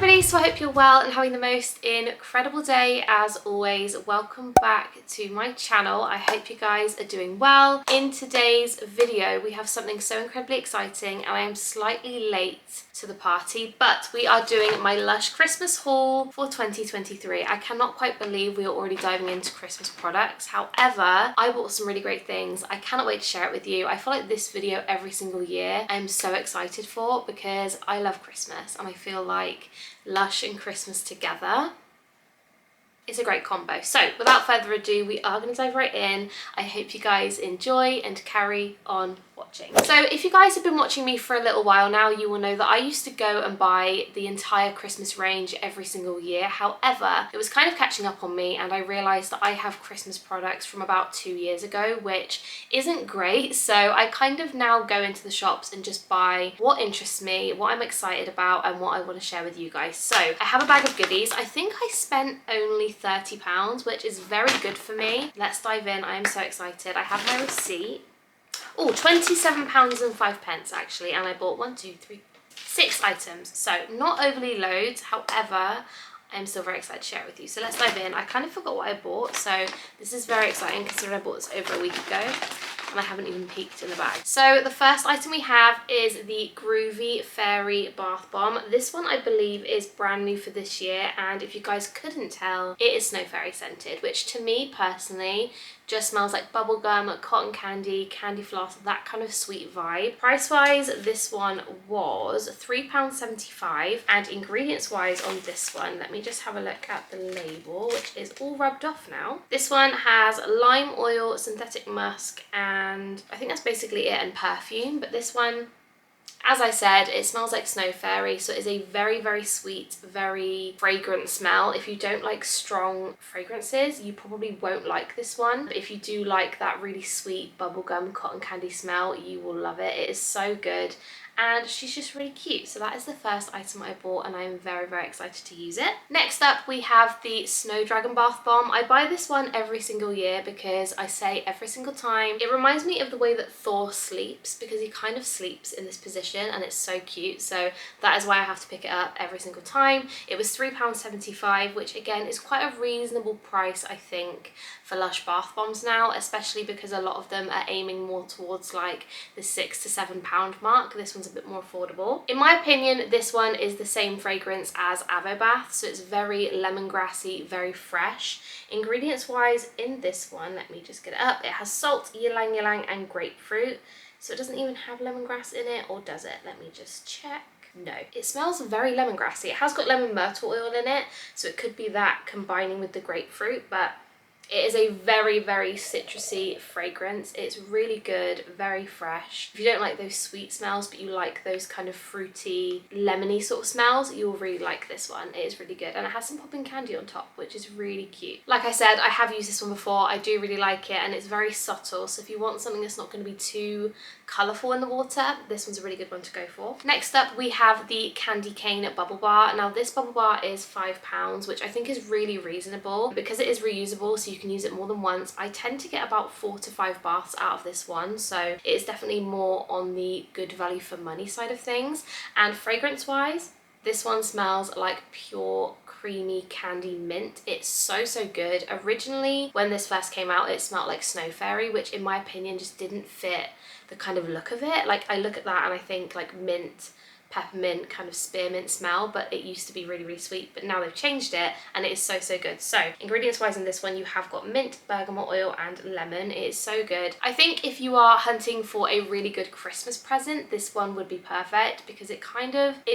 everybody, so I hope you're well and having the most incredible day as always. Welcome back to my channel. I hope you guys are doing well. In today's video we have something so incredibly exciting and I am slightly late to the party, but we are doing my LUSH Christmas haul for 2023. I cannot quite believe we are already diving into Christmas products. However, I bought some really great things. I cannot wait to share it with you. I feel like this video every single year I'm so excited for because I love Christmas and I feel like LUSH and Christmas together is a great combo. So without further ado, we are going to dive right in. I hope you guys enjoy and carry on watching. So if you guys have been watching me for a little while now, you will know that I used to go and buy the entire Christmas range every single year. However, it was kind of catching up on me and I realized that I have Christmas products from about 2 years ago, which isn't great. So I kind of now go into the shops and just buy what interests me, what I'm excited about and what I want to share with you guys. So I have a bag of goodies. I think I spent only £30, which is very good for me. Let's dive in. I am so excited. I have my receipt. Oh, £27.05 actually, and I bought 6 items, so not overly loads. However, I'm still very excited to share it with you. So let's dive in. I kind of forgot what I bought, so this is very exciting considering I bought this over a week ago and I haven't even peeked in the bag. So the first item we have is the Groovy Fairy Bath Bomb. This one I believe is brand new for this year, and if you guys couldn't tell, it is Snow Fairy scented, which to me personally just smells like bubblegum, cotton candy, candy floss, that kind of sweet vibe. Price wise, this one was £3.75, and ingredients wise on this one, let me just have a look at the label, which is all rubbed off now. This one has lime oil, synthetic musk, and I think that's basically it, and perfume. But this one, as I said, it smells like Snow Fairy, so it is a very, very sweet, very fragrant smell. If you don't like strong fragrances, you probably won't like this one. But if you do like that really sweet bubblegum cotton candy smell, you will love it. It is so good. And she's just really cute. So that is the first item I bought and I'm very, very excited to use it. Next up, we have the Snow Dragon Bath Bomb. I buy this one every single year because I say every single time, it reminds me of the way that Thor sleeps, because he kind of sleeps in this position and it's so cute. So that is why I have to pick it up every single time. It was £3.75, which again is quite a reasonable price, I think, for LUSH bath bombs now, especially because a lot of them are aiming more towards like the £6 to £7 mark. This one's a bit more affordable. In my opinion, this one is the same fragrance as Avo Bath, so it's very lemongrassy, very fresh. Ingredients wise in this one, let me just get it up, it has salt, ylang ylang and grapefruit. So it doesn't even have lemongrass in it, or does it? Let me just check. No, it smells very lemongrassy. It has got lemon myrtle oil in it, so it could be that combining with the grapefruit, but it is a very, very citrusy fragrance. It's really good, very fresh. If you don't like those sweet smells, but you like those kind of fruity, lemony sort of smells, you'll really like this one. It is really good. And it has some popping candy on top, which is really cute. Like I said, I have used this one before. I do really like it, and it's very subtle. So if you want something that's not going to be too colourful in the water, this one's a really good one to go for. Next up, we have the Candy Cane Bubble Bar. Now this bubble bar is £5, which I think is really reasonable because it is reusable, so you can use it more than once. I tend to get about 4 to 5 baths out of this one, so it is definitely more on the good value for money side of things. And fragrance wise, this one smells like pure creamy candy mint. It's so, so good. Originally, when this first came out, it smelled like Snow Fairy, which in my opinion just didn't fit the kind of look of it. Like I look at that and I think like mint, peppermint, kind of spearmint smell, but it used to be really, really sweet, but now they've changed it and it is so, so good. So ingredients wise in this one, you have got mint, bergamot oil and lemon. It is so good. I think if you are hunting for a really good Christmas present, this one would be perfect because it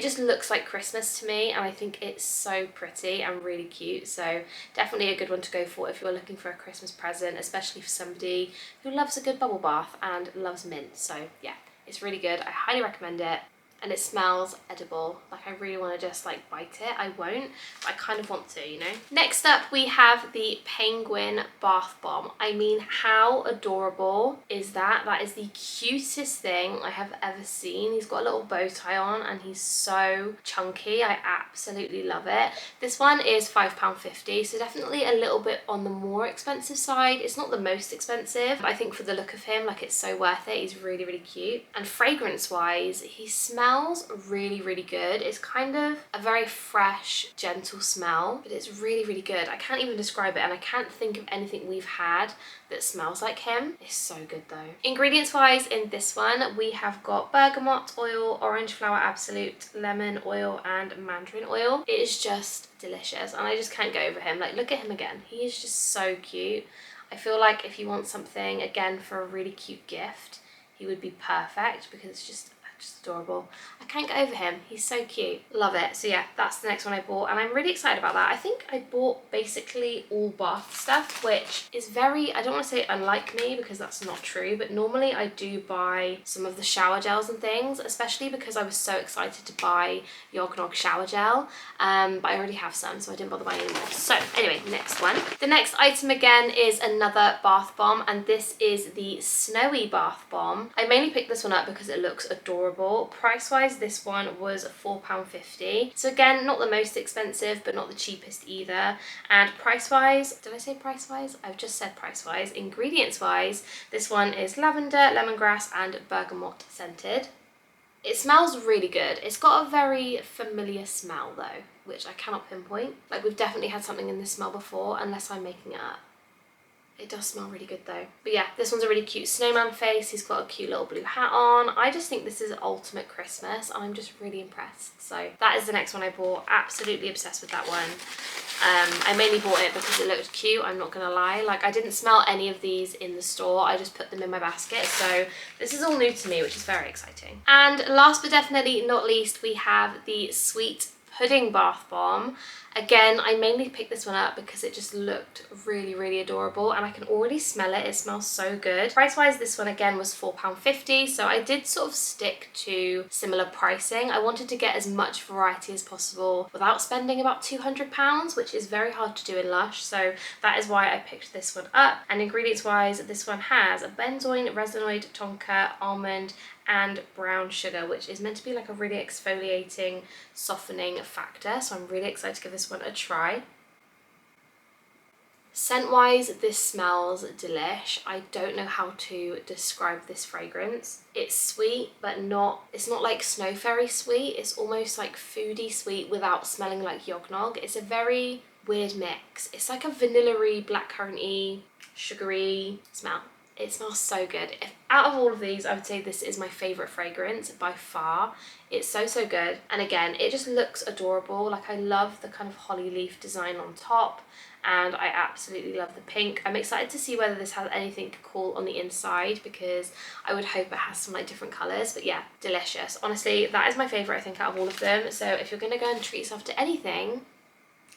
just looks like Christmas to me, and I think it's so pretty and really cute. So definitely a good one to go for if you're looking for a Christmas present, especially for somebody who loves a good bubble bath and loves mint. So yeah, it's really good. I highly recommend it. And it smells edible. Like I really want to just like bite it. I won't, but I kind of want to, you know. Next up we have the Penguin Bath Bomb. I mean, how adorable is that? That is the cutest thing I have ever seen. He's got a little bow tie on and he's so chunky. I absolutely love it. This one is £5.50, so definitely a little bit on the more expensive side. It's not the most expensive, but I think for the look of him, like it's so worth it. He's really, really cute. And fragrance wise, he smells smells really, really good. It's kind of a very fresh, gentle smell, but it's really, really good. I can't even describe it, and I can't think of anything we've had that smells like him. It's so good though. Ingredients wise in this one, we have got bergamot oil, orange flower absolute, lemon oil, and mandarin oil. It is just delicious, and I just can't get over him. Like, look at him again. He is just so cute. I feel like if you want something, again, for a really cute gift, he would be perfect because it's just adorable. I can't get over him. He's so cute. Love it. So yeah, that's the next one I bought, and I'm really excited about that. I think I bought basically all bath stuff, which is very, I don't want to say unlike me because that's not true, but normally I do buy some of the shower gels and things, especially because I was so excited to buy Yognog shower gel, but I already have some, so I didn't bother buying any more. So anyway, next one. The next item again is another bath bomb, and this is the Snowy Bath Bomb. I mainly picked this one up because it looks adorable. Price wise, this one was £4.50. So again, not the most expensive, but not the cheapest either. And price wise, did I say price wise? I've just said price wise. Ingredients wise, this one is lavender, lemongrass, and bergamot scented. It smells really good. It's got a very familiar smell though, which I cannot pinpoint. Like, we've definitely had something in this smell before, unless I'm making it up. It does smell really good though. But yeah, this one's a really cute snowman face. He's got a cute little blue hat on. I just think this is ultimate Christmas, and I'm just really impressed. So that is the next one I bought. Absolutely obsessed with that one. I mainly bought it because it looked cute, I'm not gonna lie. Like, I didn't smell any of these in the store. I just put them in my basket. So this is all new to me, which is very exciting. And last but definitely not least, we have the Sweet Pudding Bath Bomb. Again, I mainly picked this one up because it just looked really, really adorable, and I can already smell it. It smells so good. Price wise, this one again was £4.50, so I did sort of stick to similar pricing. I wanted to get as much variety as possible without spending about £200, which is very hard to do in Lush, so that is why I picked this one up. And ingredients wise, this one has a benzoin, resinoid, tonka, almond, and brown sugar, which is meant to be like a really exfoliating, softening factor, so I'm really excited to give this one a try. Scent wise, this smells delish. I don't know how to describe this fragrance. It's sweet, but it's not like snow fairy sweet. It's almost like foodie sweet without smelling like Yognog. It's a very weird mix. It's like a vanilla-y, blackcurrant-y, sugary smell. It smells so good. Out of all of these, I would say this is my favourite fragrance by far. It's so, so good. And again, it just looks adorable. Like, I love the kind of holly leaf design on top, and I absolutely love the pink. I'm excited to see whether this has anything cool on the inside, because I would hope it has some like different colours. But yeah, delicious. Honestly, that is my favourite, I think, out of all of them. So if you're going to go and treat yourself to anything,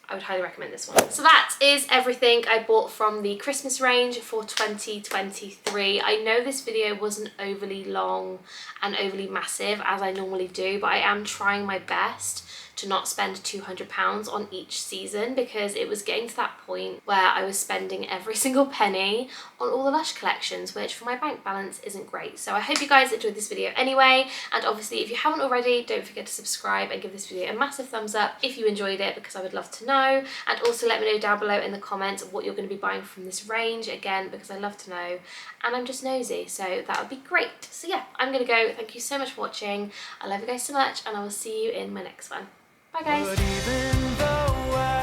I would highly recommend this one. So that is everything I bought from the Christmas range for 2023. I know this video wasn't overly long and overly massive as I normally do, but I am trying my best to not spend £200 on each season, because it was getting to that point where I was spending every single penny on all the Lush collections, which for my bank balance isn't great. So I hope you guys enjoyed this video anyway, and obviously if you haven't already, don't forget to subscribe and give this video a massive thumbs up if you enjoyed it, because I would love to know. And also let me know down below in the comments what you're going to be buying from this range, again, because I love to know and I'm just nosy, so that would be great. So yeah, I'm gonna go. Thank you so much for watching. I love you guys so much, and I will see you in my next one. Bye guys.